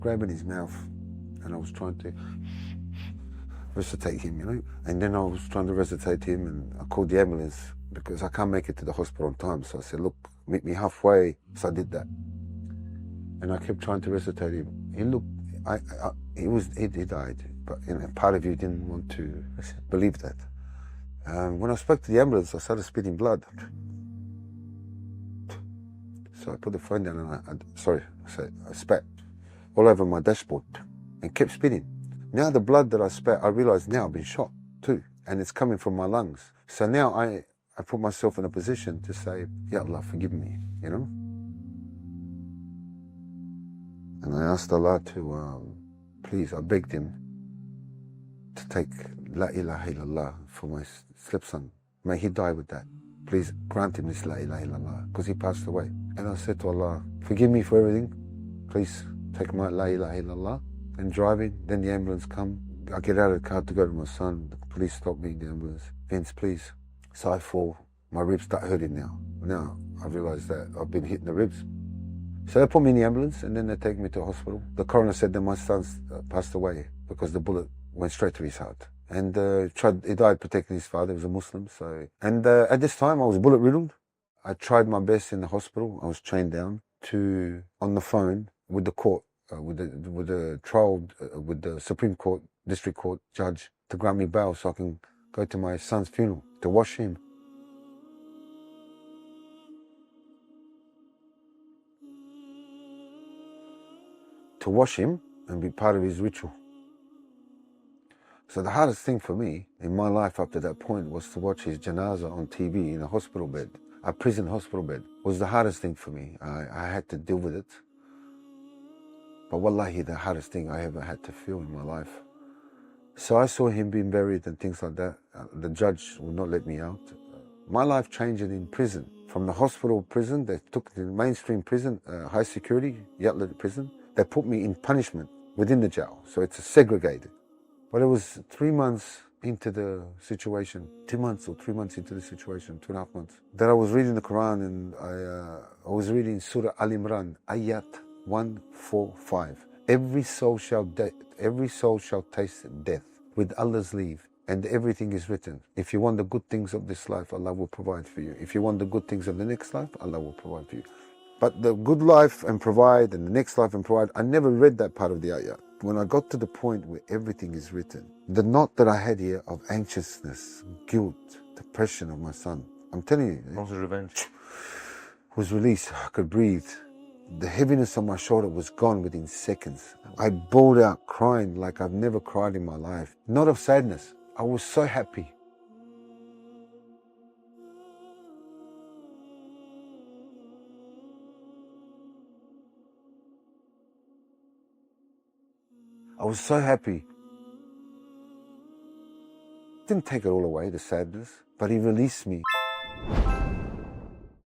grabbing his mouth, and I was trying to resuscitate him, you know. And then I was trying to resuscitate him, and I called the ambulance because I can't make it to the hospital on time. So I said, look, meet me halfway. So I did that. And I kept trying to resuscitate him. He looked, he died. But you know, part of you didn't want to believe that. When I spoke to the ambulance, I started spitting blood. So I put the phone down and I spat all over my dashboard and kept spitting. Now the blood that I spat, I realized now I've been shot too, and it's coming from my lungs. So now I put myself in a position to say, Ya Allah, forgive me, you know? And I asked Allah to, please, I begged him to take La ilaha illallah for my stepson. May he die with that. Please grant him this La ilaha illallah, because he passed away. And I said to Allah, forgive me for everything. Please take my La ilaha illallah. And driving, then the ambulance come. I get out of the car to go to my son. The police stop me, the ambulance. Vince, please. So I fall. My ribs start hurting now. Now I realize that I've been hitting the ribs. So they put me in the ambulance, and then they take me to a hospital. The coroner said that my son's passed away because the bullet went straight to his heart. And he died protecting his father. He was a Muslim. And at this time, I was bullet riddled. I tried my best in the hospital. I was chained down on the phone with the court, with the trial, with the Supreme Court, District Court judge, to grant me bail so I can go to my son's funeral, to wash him. To wash him and be part of his ritual. So the hardest thing for me in my life up to that point was to watch his janazah on TV in a hospital bed, a prison hospital bed. It was the hardest thing for me. I had to deal with it. But wallahi, the hardest thing I ever had to feel in my life. So I saw him being buried and things like that. The judge would not let me out. My life changed in prison. From the hospital prison, they took the mainstream prison, high security, Yatla prison. They put me in punishment within the jail. So it's segregated. But it was 3 months into the situation, 2 months or 3 months into the situation, 2.5 months, that I was reading the Quran, and I was reading Surah Al Imran, Ayat 145. Every soul shall taste death with Allah's leave, and everything is written. If you want the good things of this life, Allah will provide for you. If you want the good things of the next life, Allah will provide for you. But the good life and provide, and the next life and provide, I never read that part of the ayah. When I got to the point where everything is written, the knot that I had here of anxiousness, guilt, depression of my son, I'm telling you, revenge was released. I could breathe. The heaviness on my shoulder was gone within seconds. I bawled out crying like I've never cried in my life. Not of sadness. I was so happy. I was so happy. Didn't take it all away, the sadness, but he released me.